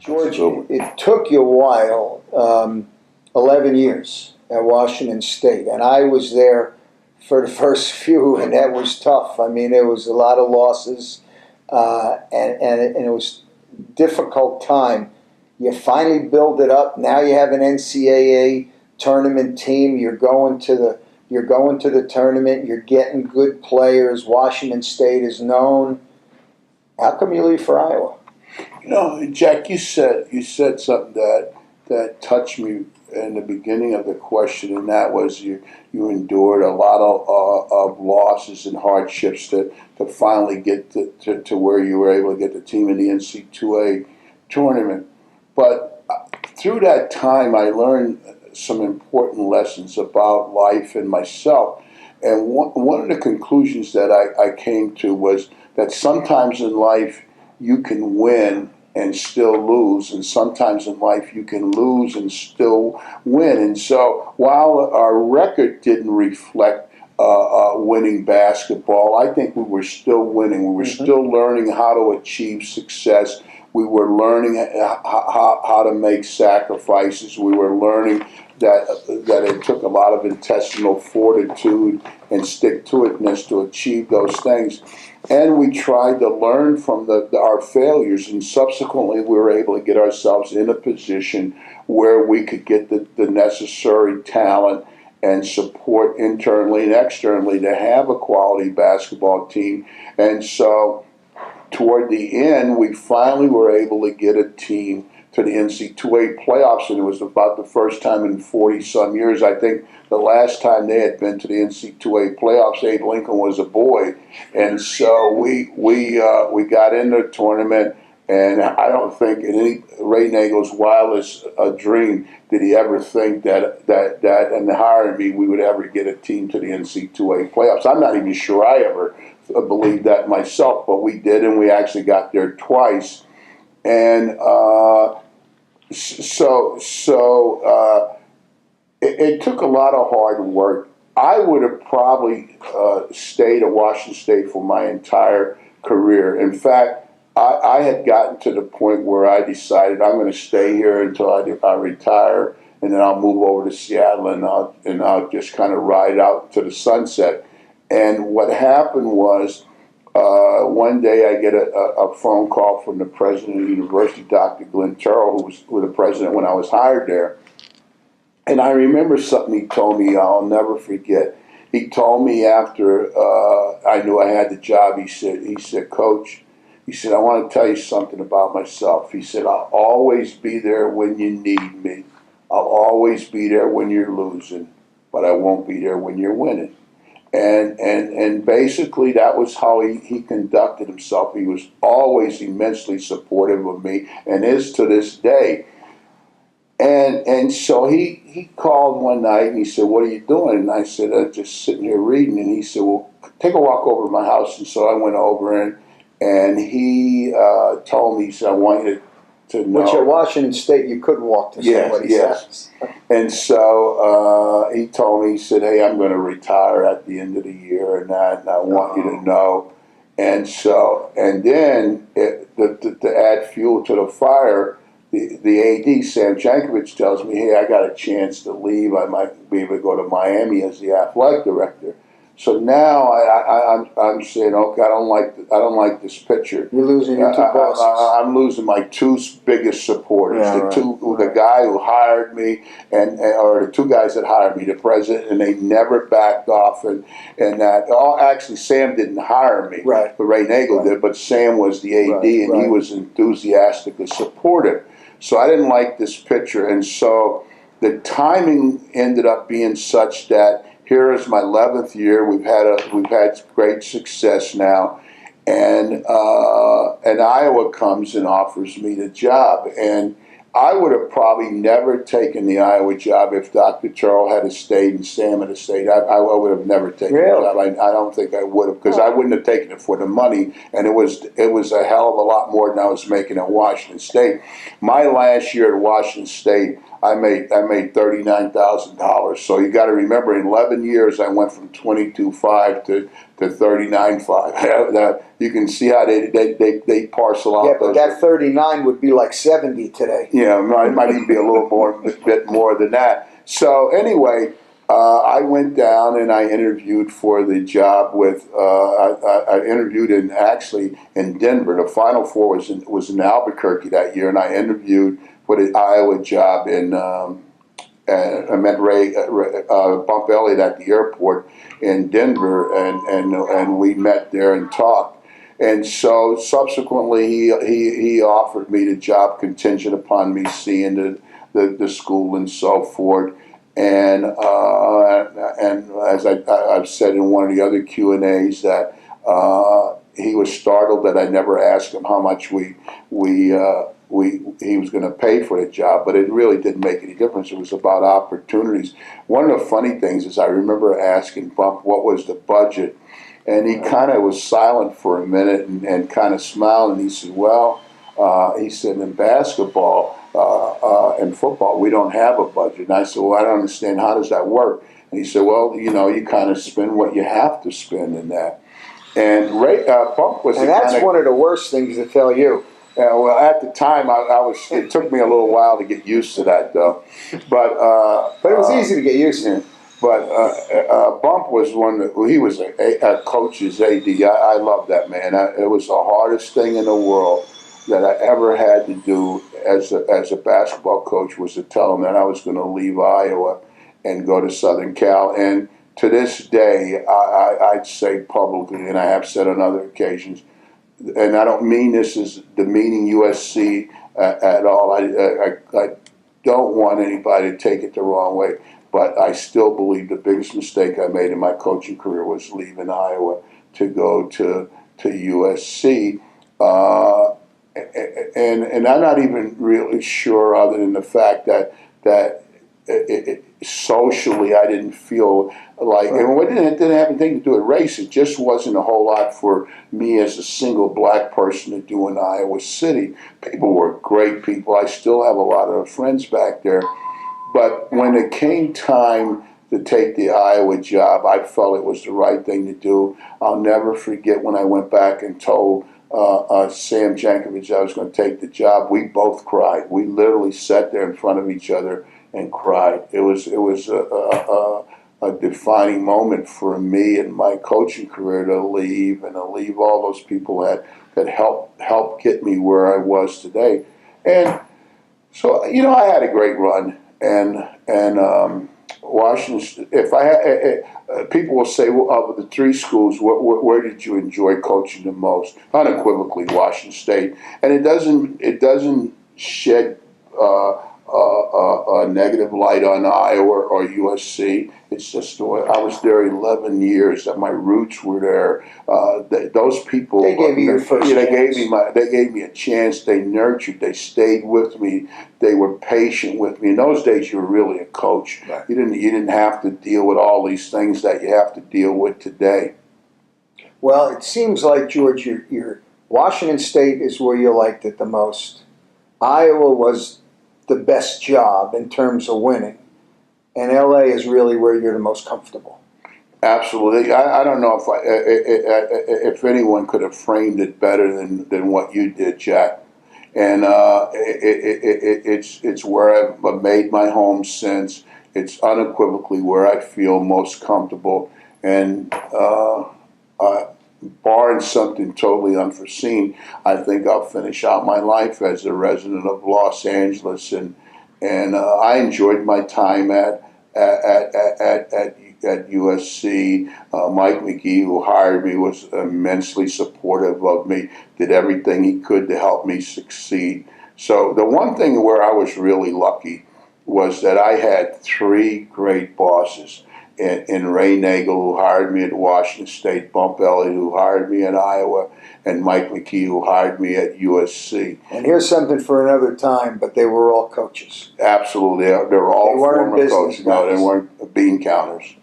George, it took you a while, 11 years at Washington State, and I was there for the first few, and that was tough. I mean, there was a lot of losses, and it was a difficult time. You finally build it up. Now you have an NCAA tournament team. You're going to the tournament. You're getting good players. Washington State is known. How come you leave for Iowa? You know, Jack, you said something that touched me in the beginning of the question, and that was you endured a lot of losses and hardships to finally get to where you were able to get the team in the NC2A tournament. But through that time, I learned some important lessons about life and myself. And one of the conclusions that I came to was that sometimes in life you can win and still lose, and sometimes in life you can lose and still win. And so while our record didn't reflect winning basketball, I think we were still winning. We were still learning how to achieve success. We were learning how to make sacrifices. We were learning that it took a lot of intestinal fortitude and stick-to-itness to achieve those things. And we tried to learn from our failures, and subsequently we were able to get ourselves in a position where we could get the necessary talent and support internally and externally to have a quality basketball team. And so toward the end, we finally were able to get a team to the NC2A playoffs, and it was about the first time in 40-some years. I think the last time they had been to the NC2A playoffs, Abe Lincoln was a boy. And so we got in the tournament, and I don't think in any Ray Nagel's wildest dream did he ever think that in hiring me we would ever get a team to the NC2A playoffs. I'm not even sure I ever believed that myself, but we did, and we actually got there twice. And it took a lot of hard work. I would have probably stayed at Washington State for my entire career. In fact, I had gotten to the point where I decided I'm going to stay here until I retire, and then I'll move over to Seattle, and I'll just kind of ride out to the sunset. And what happened was, one day I get a phone call from the president of the university, Dr. Glenn Terrell, who was the president when I was hired there. And I remember something he told me I'll never forget. He told me after I knew I had the job, he said, Coach, he said, I want to tell you something about myself. He said, I'll always be there when you need me. I'll always be there when you're losing, but I won't be there when you're winning. And basically that was how he conducted himself. He was always immensely supportive of me, and is to this day. And so he called one night and he said, what are you doing? And I said, I'm just sitting here reading. And he said, well, take a walk over to my house. And so I went over, and he told me, he said, I want you to know. Which at Washington State you couldn't walk to somebody's house. And so he told me, he said, hey, I'm going to retire at the end of the year, and I want you to know. And then to add fuel to the fire, the AD, Sam Jankovic, tells me, hey, I got a chance to leave. I might be able to go to Miami as the athletic director. So now I'm saying, okay, I don't like this picture. You're losing your two bosses. I'm losing my two biggest supporters. The guy who hired me, or the two guys that hired me, the president, and they never backed off. And that actually Sam didn't hire me, right? But Ray Nagel did. But Sam was the AD, and he was enthusiastically supportive. So I didn't like this picture, and so the timing ended up being such that here is my 11th year. We've had great success now, and Iowa comes and offers me the job, and I would have probably never taken the Iowa job if Dr. Terrell had stayed and Sam had stayed. I would have never taken the job. I don't think I would have, because I wouldn't have taken it for the money, and it was a hell of a lot more than I was making at Washington State. My last year at Washington State, I made $39,000. So you got to remember, in 11 years, I went from 22.5 to 39.5. Now, you can see how they parcel out. Yeah, but that 39 would be like 70 today. Yeah, it might even be a little bit more than that. So anyway, I went down and I interviewed for the job with. I interviewed actually in Denver. The Final Four was in Albuquerque that year, and I interviewed for the Iowa job in. And I met Bump Elliott at the airport in Denver, and we met there and talked. And so subsequently, he offered me the job contingent upon me seeing the school and so forth. And as I've said in one of the other Q&As, that he was startled that I never asked him how much he was going to pay for the job, but it really didn't make any difference. It was about opportunities. One of the funny things is I remember asking Bump what was the budget, and he kind of was silent for a minute and kind of smiled, and he said, well, he said, in basketball and football, we don't have a budget. And I said, well, I don't understand. How does that work? And he said, well, you kind of spend what you have to spend in that. And Bump was... And that's one of the worst things to tell you. Yeah, well, at the time, it took me a little while to get used to that, though. But it was easy to get used to. But Bump was he was a coach's AD. I love that man. It was the hardest thing in the world that I ever had to do as a basketball coach, was to tell him that I was going to leave Iowa and go to Southern Cal. And to this day, I'd say publicly, and I have said on other occasions, and I don't mean this as demeaning USC at all. I don't want anybody to take it the wrong way, but I still believe the biggest mistake I made in my coaching career was leaving Iowa to go to USC. And I'm not even really sure, other than the fact that socially I didn't feel like, and it didn't have anything to do with race. It just wasn't a whole lot for me as a single black person to do in Iowa City. People were great people. I still have a lot of friends back there. But when it came time to take the Iowa job, I felt it was the right thing to do. I'll never forget when I went back and told Sam Jankovic I was going to take the job. We both cried. We literally sat there in front of each other and cried. It was a defining moment for me in my coaching career to leave all those people that helped get me where I was today. And so, I had a great run, and Washington. If I had, people will say, well, of the three schools, where did you enjoy coaching the most? Unequivocally, Washington State, and it doesn't shed a negative light on Iowa or USC. It's just I was there 11 years. That my roots were there. Those people. They gave you your first They chance. gave me a chance. They nurtured. They stayed with me. They were patient with me. In those days, you were really a coach. Right. You didn't have to deal with all these things that you have to deal with today. Well, it seems like, George, your Washington State is where you liked it the most. Iowa was the best job in terms of winning, and LA is really where you're the most comfortable. Absolutely. I don't know if anyone could have framed it better than what you did, Jack. And it's where I've made my home since. It's unequivocally where I feel most comfortable. And barring something totally unforeseen, I think I'll finish out my life as a resident of Los Angeles. And I enjoyed my time at USC. Mike McGee, who hired me, was immensely supportive of me, did everything he could to help me succeed. So the one thing where I was really lucky was that I had three great bosses. In Ray Nagel, who hired me at Washington State, Bump Elliott, who hired me at Iowa, and Mike McKee, who hired me at USC. And here's something for another time, but they were all coaches. Absolutely. They were all former coaches. No, they weren't bean counters.